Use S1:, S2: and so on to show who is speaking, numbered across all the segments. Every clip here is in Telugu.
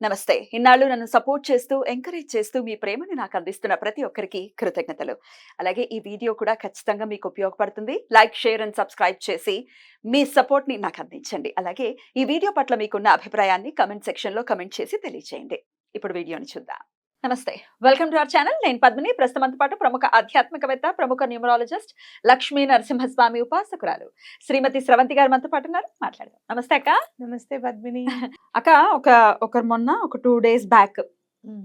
S1: నమస్తే. ఇన్నాళ్ళు నన్ను సపోర్ట్ చేస్తూ, ఎంకరేజ్ చేస్తూ మీ ప్రేమని నాకు అందిస్తున్న ప్రతి ఒక్కరికి కృతజ్ఞతలు. అలాగే ఈ వీడియో కూడా ఖచ్చితంగా మీకు ఉపయోగపడుతుంది. లైక్, షేర్ అండ్ సబ్స్క్రైబ్ చేసి మీ సపోర్ట్‌ని నాకు అందించండి. అలాగే ఈ వీడియో పట్ల మీకున్న అభిప్రాయాన్ని కామెంట్ సెక్షన్‌లో కామెంట్ చేసి తెలియజేయండి. ఇప్పుడు వీడియోని చూద్దాం. నమస్తే. Welcome to our channel. నేను పద్మిని. ప్రస్తుతం మనతో పాటు ప్రముఖ ఆధ్యాత్మికవేత్త, ప్రముఖ న్యూమరాలజిస్ట్, లక్ష్మీ నరసింహస్వామి ఉపాసకురాలు శ్రీమతి స్రవంతి గారు మనతో పాటు ఉన్నారు. మాట్లాడదాం. నమస్తే అక్క.
S2: నమస్తే పద్మిని.
S1: అక్క, ఒకరు మొన్న ఒక 2 డేస్ బ్యాక్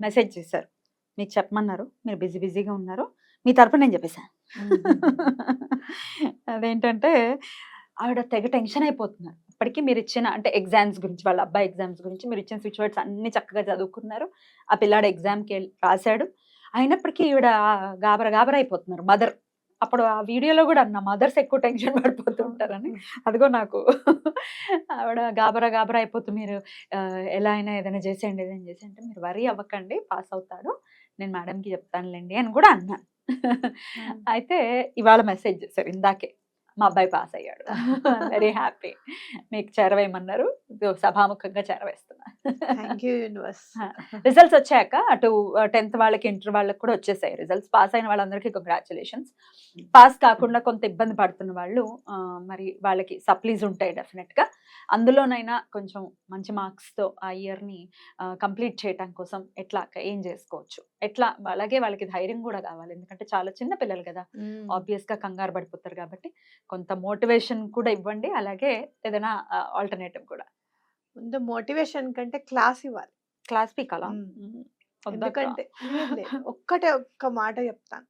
S1: మెసేజ్ చేశారు. మీకు చెప్పమన్నారు. మీరు బిజీగా ఉన్నారు. మీ తరపున నేను చెప్పేసా. అదేంటంటే ఆవిడ తెగ టెన్షన్ అయిపోతున్నారు. అప్పటికి మీరు ఇచ్చిన అంటే ఎగ్జామ్స్ గురించి, వాళ్ళ అబ్బాయి ఎగ్జామ్స్ గురించి మీరు ఇచ్చిన స్విచ్ వర్డ్స్ అన్ని చక్కగా చదువుకున్నారు. ఆ పిల్లాడు ఎగ్జామ్కి రాశాడు. అయినప్పటికీ ఈవిడ గాబరా అయిపోతున్నారు మదర్. అప్పుడు ఆ వీడియోలో కూడా అన్న మదర్స్ ఎక్కువ టెన్షన్ పడిపోతూ ఉంటారని. అదిగో నాకు ఆవిడ గాబరా అయిపోతూ మీరు ఎలా అయినా ఏదైనా చేసేయండి అంటే, మీరు వరీ అవ్వకండి, పాస్ అవుతాడు, నేను మేడంకి చెప్తానులేండి అని కూడా అన్నాను. అయితే ఇవాళ మెసేజ్ చేశారు ఇందాకే, మా అబ్బాయి పాస్ అయ్యాడు. Very happy. మీకు చేరవేయమన్నారు. సభాముఖంగా చేరవేస్తున్నా. రిజల్ట్స్ వచ్చాక అటు 10th వాళ్ళకి, ఇంటర్ వాళ్ళకి కూడా వచ్చేసాయి రిజల్ట్స్. పాస్ అయిన వాళ్ళందరికీ కంగ్రాచులేషన్స్. పాస్ కాకుండా కొంత ఇబ్బంది పడుతున్న వాళ్ళు మరి వాళ్ళకి సప్లీస్ ఉంటాయి డెఫినెట్ గా. అందులోనైనా కొంచెం మంచి మార్క్స్ తో ఆ ఇయర్ ని కంప్లీట్ చేయడం కోసం ఎట్లా ఏం చేసుకోవచ్చు, ఎట్లా, అలాగే వాళ్ళకి ధైర్యం కూడా కావాలి. ఎందుకంటే చాలా చిన్న పిల్లలు కదా, ఆబ్వియస్ గా కంగారు పడిపోతారు. కాబట్టి కొంత మోటివేషన్ కూడా ఇవ్వండి. అలాగే ఏదైనా ఆల్టర్నేటివ్ కూడా.
S2: ముందు మోటివేషన్ కంటే క్లాస్ ఇవ్వాలి.
S1: క్లాస్ పీకాలా?
S2: ఎందుకంటే ఒక్క మాట చెప్తాను.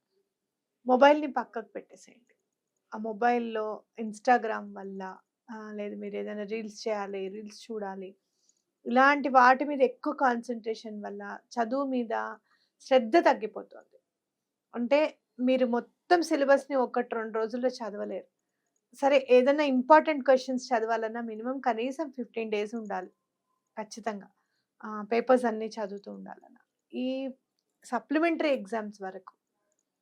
S2: మొబైల్ని పక్కకు పెట్టేసేయండి. ఆ మొబైల్లో ఇన్స్టాగ్రామ్ వల్ల లేదు, మీరు ఏదైనా రీల్స్ చేయాలి, రీల్స్ చూడాలి, ఇలాంటి వాటి మీద ఎక్కువ కాన్సన్ట్రేషన్ వల్ల చదువు మీద శ్రద్ధ తగ్గిపోతుంది. అంటే మీరు మొత్తం సిలబస్ని 1-2 రోజుల్లో చదవలేరు. సరే, ఏదైనా ఇంపార్టెంట్ క్వశ్చన్స్ చదవాలన్నా మినిమం కనీసం 15 డేస్ ఉండాలి ఖచ్చితంగా. పేపర్స్ అన్నీ చదువుతూ ఉండాలన్న. ఈ సప్లిమెంటరీ ఎగ్జామ్స్ వరకు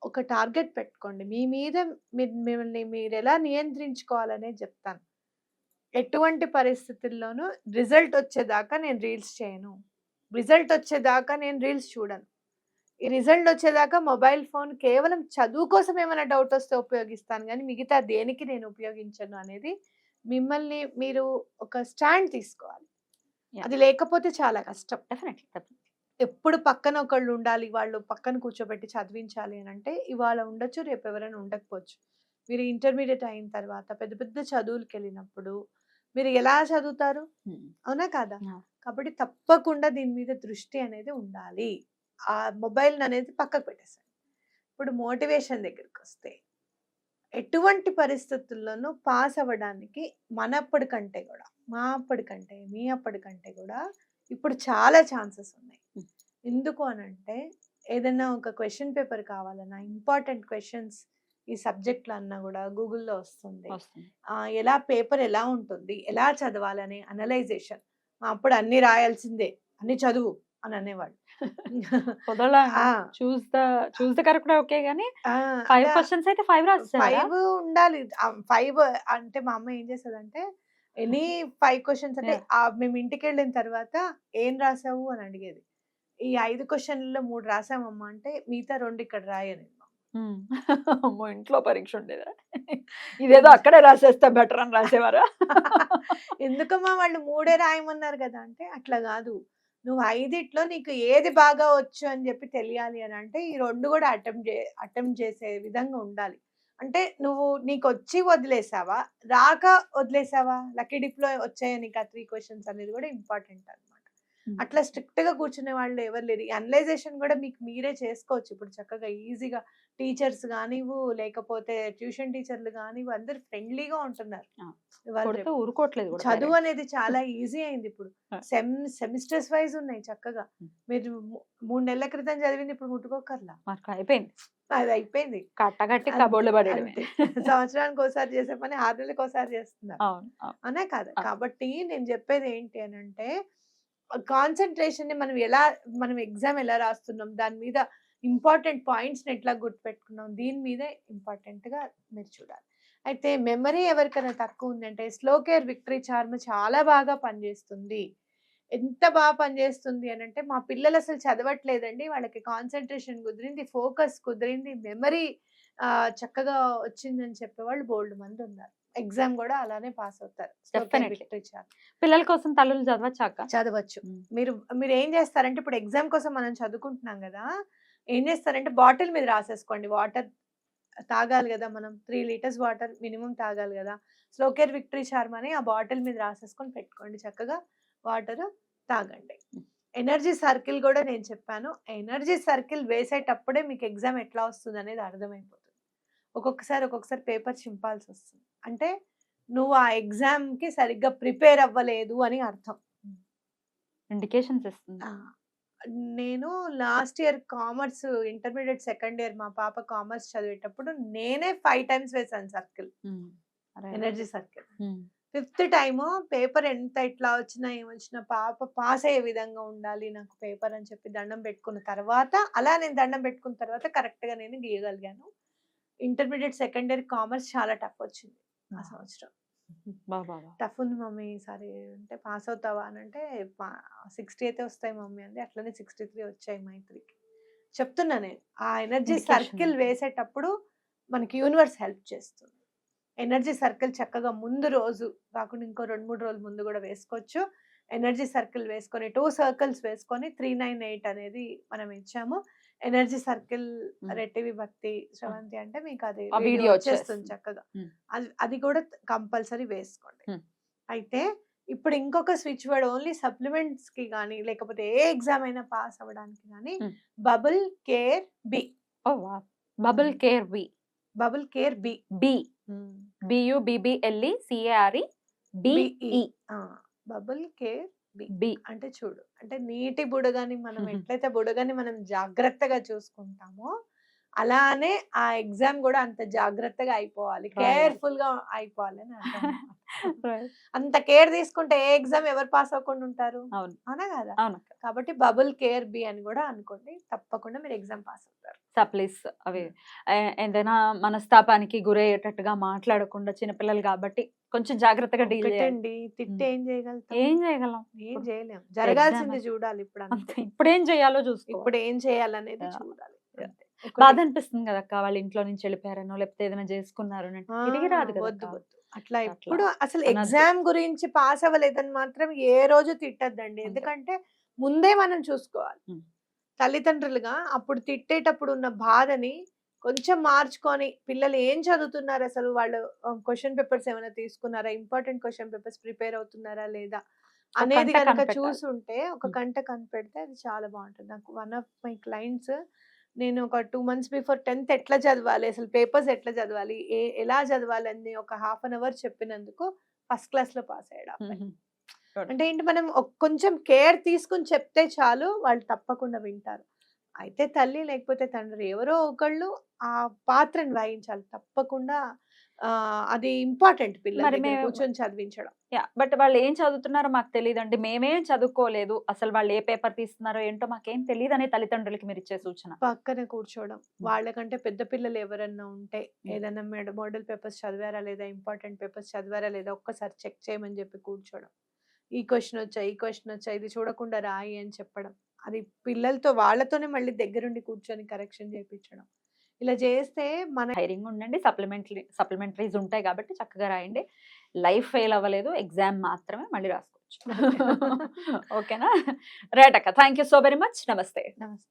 S2: ఒక టార్గెట్ పెట్టుకోండి. మీ మీద మిమ్మల్ని మీరు ఎలా నియంత్రించుకోవాలనే చెప్తాను. ఎటువంటి పరిస్థితుల్లోనూ రిజల్ట్ వచ్చేదాకా నేను రీల్స్ చేయను, రిజల్ట్ వచ్చేదాకా నేను రీల్స్ చూడను, ఈ రిజల్ట్ వచ్చేదాకా మొబైల్ ఫోన్ కేవలం చదువు కోసం ఏమైనా డౌట్ వస్తే ఉపయోగిస్తాను, కానీ మిగతా దేనికి నేను ఉపయోగించను అనేది మిమ్మల్ని మీరు ఒక స్టాండ్ తీసుకోవాలి. అది లేకపోతే చాలా కష్టం. ఎప్పుడు పక్కన ఒకళ్ళు ఉండాలి, వాళ్ళు పక్కన కూర్చోబెట్టి చదివించాలి అని అంటే ఇవాళ ఉండొచ్చు, రేపు ఎవరైనా ఉండకపోవచ్చు. మీరు ఇంటర్మీడియట్ అయిన తర్వాత పెద్ద పెద్ద చదువులకు వెళ్ళినప్పుడు మీరు ఎలా చదువుతారు? అవునా కాదా? కాబట్టి తప్పకుండా దీని మీద దృష్టి అనేది ఉండాలి. ఆ మొబైల్ అనేది పక్కకు పెట్టేసాను. ఇప్పుడు మోటివేషన్ దగ్గరికి వస్తే, ఎటువంటి పరిస్థితుల్లోనూ పాస్ అవ్వడానికి మనప్పటికంటే కూడా, మా అప్పటికంటే, మీ అప్పటికంటే కూడా ఇప్పుడు చాలా ఛాన్సెస్ ఉన్నాయి. ఎందుకు అనంటే, ఏదైనా ఒక క్వశ్చన్ పేపర్ కావాలన్నా, ఇంపార్టెంట్ క్వశ్చన్స్ ఈ సబ్జెక్ట్లో అన్నా కూడా గూగుల్లో వస్తుంది. ఎలా పేపర్ ఎలా ఉంటుంది, ఎలా చదవాలనే అనలైజేషన్. అప్పుడు అన్ని రాయాల్సిందే, అన్ని చదువు అని అనేవాడు.
S1: చూస్ ద కరెక్ట్ ఓకే గానీ 5 క్వశ్చన్స్ అయితే 5 రాసేసారా?
S2: 5 ఉండాలి. 5 అంటే మా అమ్మ ఏం చేసేదంటే, ఎనీ 5 క్వశ్చన్స్ అంటే మేము ఇంటికి వెళ్ళిన తర్వాత ఏం రాసావు అని అడిగేది. ఈ 5 క్వశ్చన్లలో 3 రాసామమ్మా అంటే మిగతా 2 ఇక్కడ రాయని.
S1: అమ్మో, ఇంట్లో పరీక్ష ఉండేదా? ఇదేదో అక్కడే రాసేస్తే బెటర్ అని రాసేవారా?
S2: ఎందుకమ్మా వాళ్ళు 3 రాయమన్నారు కదా అంటే, అట్లా కాదు, నువ్వు 5 నీకు ఏది బాగా వచ్చు అని చెప్పి తెలియాలి అని అంటే ఈ 2 కూడా అటెంప్ట్ చేసే విధంగా ఉండాలి. అంటే నువ్వు నీకు వచ్చి వదిలేసావా, రాక వదిలేసావా? లక్కీ డిప్లో వచ్చాయా నీకు ఆ 3 క్వశ్చన్స్ అనేది కూడా ఇంపార్టెంట్ అనమాట. అట్లా స్ట్రిక్ట్ గా కూర్చునే వాళ్ళు ఎవరు లేరు. ఈ అనలైజేషన్ కూడా మీకు మీరే చేసుకోవచ్చు ఇప్పుడు చక్కగా ఈజీగా. టీచర్స్ కానివ్వు, లేకపోతే ట్యూషన్ టీచర్లు కానివ్వు, అందరు ఫ్రెండ్లీగా ఉంటున్నారు. చదువు అనేది చాలా ఈజీ అయింది ఇప్పుడు. సెమిస్టర్స్ వైజ్ ఉన్నాయి చక్కగా. మీరు 3 నెలల క్రితం చదివింది ఇప్పుడు ముట్టుకోకర్లా,
S1: అయిపోయింది.
S2: అది అయిపోయింది.
S1: కట్టగట్టి కబోర్డ్లో పడేయడమే.
S2: సంవత్సరానికి ఒకసారి చేసే పని 6 నెలలకు ఒకసారి చేస్తున్నారు, అనే కాదు. కాబట్టి నేను చెప్పేది ఏంటి అని అంటే, కాన్సన్ట్రేషన్ ని మనం ఎగ్జామ్ ఎలా రాస్తున్నాం, దాని మీద ఇంపార్టెంట్ పాయింట్స్ ని ఎట్లా గుర్తుపెట్టుకున్నాం, దీని మీదే ఇంపార్టెంట్ గా మీరు చూడాలి. అయితే మెమరీ ఎవరికైనా తక్కువ ఉందంటే స్లో కేర్ విక్టరీ చార్మ్ చాలా బాగా పనిచేస్తుంది. ఎంత బాగా పనిచేస్తుంది అని అంటే, మా పిల్లలు అసలు చదవట్లేదండి. వాళ్ళకి కాన్సంట్రేషన్ కుదిరింది, ఫోకస్ కుదిరింది, మెమరీ చక్కగా వచ్చిందని చెప్పేవాళ్ళు బోలెడు మంది ఉన్నారు. ఎగ్జామ్ కూడా అలానే పాస్ అవుతారు.
S1: Definitely.
S2: లిటరేచర్
S1: పిల్లల కోసం తల్లులు చదవచ్చాక
S2: చదవచ్చు. మీరు ఏం చేస్తారంటే, ఇప్పుడు ఎగ్జామ్ కోసం మనం చదువుకుంటున్నాం కదా, ఏం చేస్తారంటే బాటిల్ మీద రాసేసుకోండి. వాటర్ తాగాలి కదా, మనం 3 లీటర్స్ వాటర్ మినిమం తాగాలి కదా. స్లో కేర్ విక్టరీ చార్మ్ అని ఆ బాటిల్ మీద రాసేసుకొని పెట్టుకోండి. చక్కగా వాటర్ తాగండి. ఎనర్జీ సర్కిల్ కూడా నేను చెప్పాను. ఎనర్జీ సర్కిల్ వేసేటప్పుడే మీకు ఎగ్జామ్ ఎట్లా వస్తుంది అనేది అర్థమైపోతుంది. ఒక్కొక్కసారి పేపర్ చింపాల్సి వస్తుంది. అంటే నువ్వు ఆ ఎగ్జామ్ కి సరిగ్గా ప్రిపేర్ అవ్వలేదు అని అర్థం.
S1: ఇండికేషన్స్ ఇస్తుంది.
S2: నేను last year commerce intermediate second year మా పాప కామర్స్ చదివేటప్పుడు నేనే 5 టైమ్స్ వేసాను circle, energy circle. 5th time paper ఎంత ఇట్లా వచ్చినా ఏమొచ్చినా పాప పాస్ అయ్యే విధంగా ఉండాలి నాకు పేపర్ అని చెప్పి దండం పెట్టుకున్న తర్వాత, అలా నేను దండం పెట్టుకున్న తర్వాత కరెక్ట్ గా నేను గీయగలిగాను. ఇంటర్మీడియట్ సెకండ్ ఇయర్ కామర్స్ చాలా టఫ్ వచ్చింది ఆ సంవత్సరం. టఫ్ ఉంది మమ్మీ ఈసారి అంటే, పాస్ అవుతావా అని అంటే 60 అయితే వస్తాయి మమ్మీ అంది. అట్లనే 63 వచ్చాయి మైత్రికి. చెప్తున్నా నేను, ఆ ఎనర్జీ
S1: Indication
S2: సర్కిల్
S1: ఉంటుంది.
S2: వేసేటప్పుడు మనకి యూనివర్స్ హెల్ప్ చేస్తుంది. ఎనర్జీ సర్కిల్ చక్కగా ముందు రోజు కాకుండా ఇంకో 2-3 రోజుల ముందు కూడా వేసుకోవచ్చు. ఎనర్జీ సర్కిల్ వేసుకొని 2 సర్కిల్స్ వేసుకొని 398 అనేది మనం ఇచ్చాము. ఎనర్జీ సర్కిల్ రెట్టి విభక్తి శ్రవంతి అంటే మీకు అది
S1: ఆ
S2: వీడియో
S1: వీడియో
S2: వచ్చేస్తుంది
S1: వచ్చేస్తుంది.
S2: చక్కగా.
S1: ఉమ్.
S2: అది కూడా కంపల్సరీ వేసుకోండి.
S1: Hmm.
S2: అయితే ఇప్పుడు ఇంకొక స్విచ్ వర్డ్ ఓన్లీ సప్లిమెంట్స్ కి కానీ లేకపోతే ఏ ఎగ్జామ్ అయినా పాస్ అవ్వడానికి కానీ,
S1: Hmm.
S2: Bubble care be.
S1: ఓ వా bubble care be
S2: bubble care be.
S1: Be BUBBLECARE BE
S2: bubble care be
S1: be
S2: అంటే చూడు, అంటే నీటి బుడగని మనం ఎట్లయితే బుడగని మనం జాగ్రత్తగా చూసుకుంటామో, అలానే ఆ ఎగ్జామ్ కూడా అంత జాగ్రత్తగా అయిపోవాలి,
S1: రాయాలి.
S2: కేర్ఫుల్ గా అయిపోవాలి అని అర్థం అన్నమాట. అంత కేర్ తీసుకుంటే ఏ ఎగ్జామ్ ఎవరు పాస్ అవ్వకుండా ఉంటారు,
S1: అవును
S2: అవునా కదా?
S1: అవును
S2: కాబట్టి బబుల్ కేర్ బి అని కూడా అనుకోండి, తప్పకుండా మీరు ఎగ్జామ్ పాస్ అవుతారు.
S1: సప్లీస్ అవి ఏదైనా మనస్తాపానికి గురయ్యేటట్టుగా మాట్లాడకుండా చిన్నపిల్లలు కాబట్టి కొంచెం జాగ్రత్తగా డీల్ చేయాలి.
S2: ఒకటండి, తిట్టి ఏం చేయగలుగుతాం?
S1: ఏం చేయగలం
S2: ఏం
S1: ఇప్పుడు?
S2: చేయలేం. జరగాల్సింది చూడాలి ఇప్పుడు అంతే.
S1: అంతే ఇప్పుడు ఏం చేయాలో చూసుకో.
S2: ఇప్పుడు ఏం చేయాలనేది
S1: Yeah.
S2: చూడాలి.
S1: Yeah.
S2: అంతే.
S1: బాధ అనిపిస్తుంది కదా అక్క, వాళ్ళ ఇంట్లో నుంచి వెళ్ళిపోయారనో లేకపోతే ఏదైనా చేసుకున్నారు తిరిగి రాదు కదా
S2: వద్దు
S1: అక్క.
S2: వద్దు అట్లా
S1: అట్లా
S2: ఎప్పుడు అసలు
S1: అనొద్దు.
S2: ఎగ్జామ్ గురించి పాస్ అవ్వలేదని మాత్రం ఏ రోజు తిట్టద్దండి.
S1: అంతే.
S2: ఎందుకంటే ముందే మనం చూసుకోవాలి.
S1: ఉమ్.
S2: తల్లిదండ్రులుగా అప్పుడు తిట్టేటప్పుడు ఉన్న బాధని కొంచెం మార్చుకొని, పిల్లలు ఏం చదువుతున్నారు అసలు, వాళ్ళు క్వశ్చన్ పేపర్స్ ఏమైనా తీసుకున్నారా, ఇంపార్టెంట్ క్వశ్చన్ పేపర్స్ ప్రిపేర్ అవుతున్నారా లేదా అనేది
S1: కంట
S2: కనుక
S1: కనిపెట్టాలి.
S2: చూసుంటే, ఒక
S1: ఉమ్.
S2: కంట కనిపెడితే అది చాలా బాగుంటుంది. నాకు వన్ ఆఫ్ మై క్లయింట్స్, నేను ఒక 2 మంత్స్ బిఫోర్ 10th ఎట్లా చదవాలి, అసలు పేపర్స్ ఎట్లా చదవాలి, ఎలా చదవాలి అని ఒక హాఫ్ అన్ అవర్ చెప్పినందుకు ఫస్ట్ క్లాస్ లో పాస్ అయ్యాడు ఆ అబ్బాయి.
S1: ఉమ్. Good.
S2: అంటే ఏంటి, మనం కొంచెం కేర్ తీసుకుని చెప్తే చాలు, వాళ్ళు తప్పకుండా వింటారు. అయితే తల్లి లేకపోతే తండ్రి ఎవరో ఒకళ్ళు ఆ పాత్రను వహించాలి తప్పకుండా. అది ఇంపార్టెంట్ పిల్లల
S1: మరి
S2: దగ్గర
S1: మేము
S2: కూర్చొని చదివించడం.
S1: బట్ వాళ్ళు ఏం చదువుతున్నారో మాకు తెలియదండి, మేమేం చదువుకోలేదు, అసలు వాళ్ళు ఏ పేపర్ తీస్తున్నారో ఏంటో మాకేం తెలియదు అనే తల్లిదండ్రులకి మీరు ఇచ్చే సూచన.
S2: పక్కన కూర్చోవడం, వాళ్ళకంటే పెద్ద పిల్లలు ఎవరన్నా ఉంటే ఏదైనా మోడల్ పేపర్స్ చదివారా లేదా, ఇంపార్టెంట్ పేపర్స్ చదివారా లేదా ఒక్కసారి చెక్ చేయమని చెప్పి కూర్చోవడం. ఈ క్వశ్చన్ వచ్చా ఇది చూడకుండా రాయి అని చెప్పడం. అది పిల్లలతో వాళ్ళతోనే మళ్ళీ దగ్గరుండి కూర్చొని కరెక్షన్ చేయించడం. ఇలా చేస్తే మన
S1: ధైర్యంగా ఉండండి, సప్లిమెంటరీస్ ఉంటాయి కాబట్టి చక్కగా రాయండి. లైఫ్ ఫెయిల్ అవ్వలేదు, ఎగ్జామ్ మాత్రమే మళ్ళీ రాసుకోవచ్చు. ఓకేనా? రైట్ అక్క, thank you so very much. నమస్తే.
S2: నమస్తే.